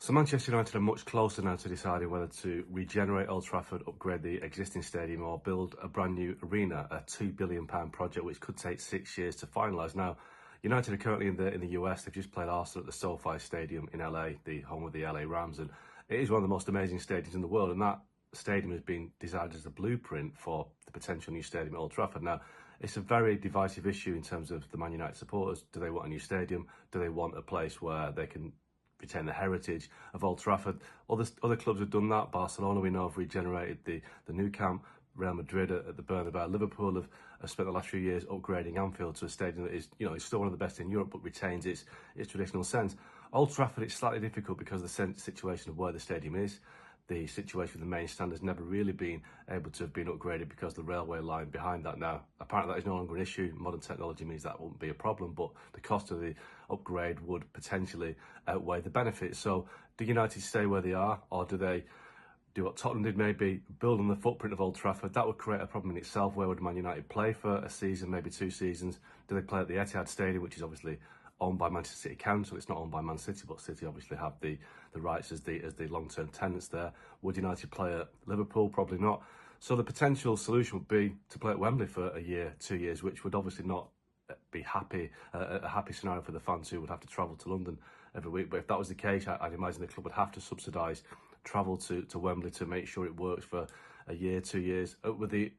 So Manchester United are much closer now to deciding whether to regenerate Old Trafford, upgrade the existing stadium or build a brand new arena, a £2 billion project which could take 6 years to finalise. Now, United are currently in the US. They've just played Arsenal at the SoFi Stadium in LA, the home of the LA Rams, and it is one of the most amazing stadiums in the world, and that stadium has been designed as a blueprint for the potential new stadium at Old Trafford. Now, it's a very divisive issue in terms of the Man United supporters. Do they want a new stadium? Do they want a place where they can retain the heritage of Old Trafford? Other clubs have done that. Barcelona, we know, have regenerated the Nou Camp. Real Madrid at the Bernabeu. Liverpool have spent the last few years upgrading Anfield to a stadium that is, it's still one of the best in Europe, but retains its traditional sense. Old Trafford, it's slightly difficult because of the situation of where the stadium is. The situation with the main stand has never really been able to have been upgraded because the railway line behind that now, apparently that is no longer an issue. Modern technology means that won't be a problem, but the cost of the upgrade would potentially outweigh the benefits. So do United stay where they are, or do they do what Tottenham did, maybe build on the footprint of Old Trafford? That would create a problem in itself. Where would Man United play for a season, maybe 2 seasons? Do they play at the Etihad Stadium, which is obviously owned by Manchester City Council? It's not owned by Man City, but City obviously have the rights as the long-term tenants there. Would United play at Liverpool? Probably not. So the potential solution would be to play at Wembley for a year, 2 years, which would obviously not be a happy scenario for the fans who would have to travel to London every week. But if that was the case, I'd imagine the club would have to subsidise travel to Wembley to make sure it works for a year, 2 years. With the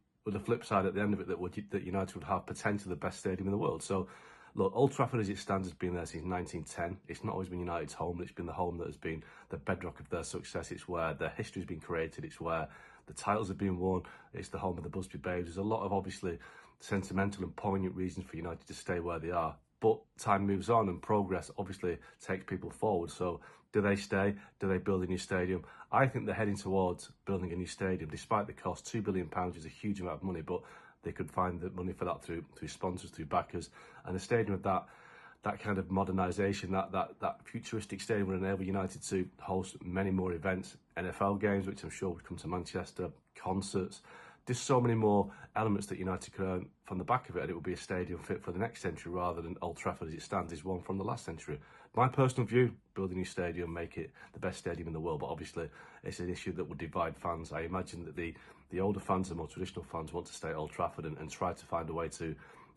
flip side at the end of it, that United would have potentially the best stadium in the world. So look, Old Trafford as it stands has been there since 1910. It's not always been United's home, but it's been the home that has been the bedrock of their success. It's where their history has been created. It's where the titles have been won. It's the home of the Busby Babes. There's a lot of obviously sentimental and poignant reasons for United to stay where they are. But time moves on and progress obviously takes people forward. So do they stay? Do they build a new stadium? I think they're heading towards building a new stadium, despite the cost. £2 billion is a huge amount of money, but they could find the money for that through sponsors, through backers. And a stadium of that kind of modernisation, that futuristic stadium would enable United to host many more events, NFL games, which I'm sure would come to Manchester, concerts. There's so many more elements that United could earn from the back of it, and it would be a stadium fit for the next century rather than Old Trafford as it stands is one from the last century. My personal view, build a new stadium, make it the best stadium in the world, but obviously it's an issue that would divide fans. I imagine that the older fans, the more traditional fans, want to stay at Old Trafford and try to find a way to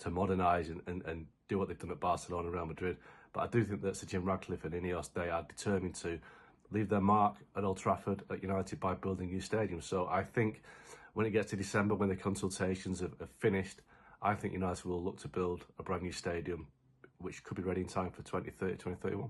modernise and do what they've done at Barcelona and Real Madrid. But I do think that Sir Jim Ratcliffe and Ineos, they are determined to leave their mark at Old Trafford, at United, by building a new stadium. So I think when it gets to December, when the consultations have finished, I think United will look to build a brand new stadium, which could be ready in time for 2030, 2031.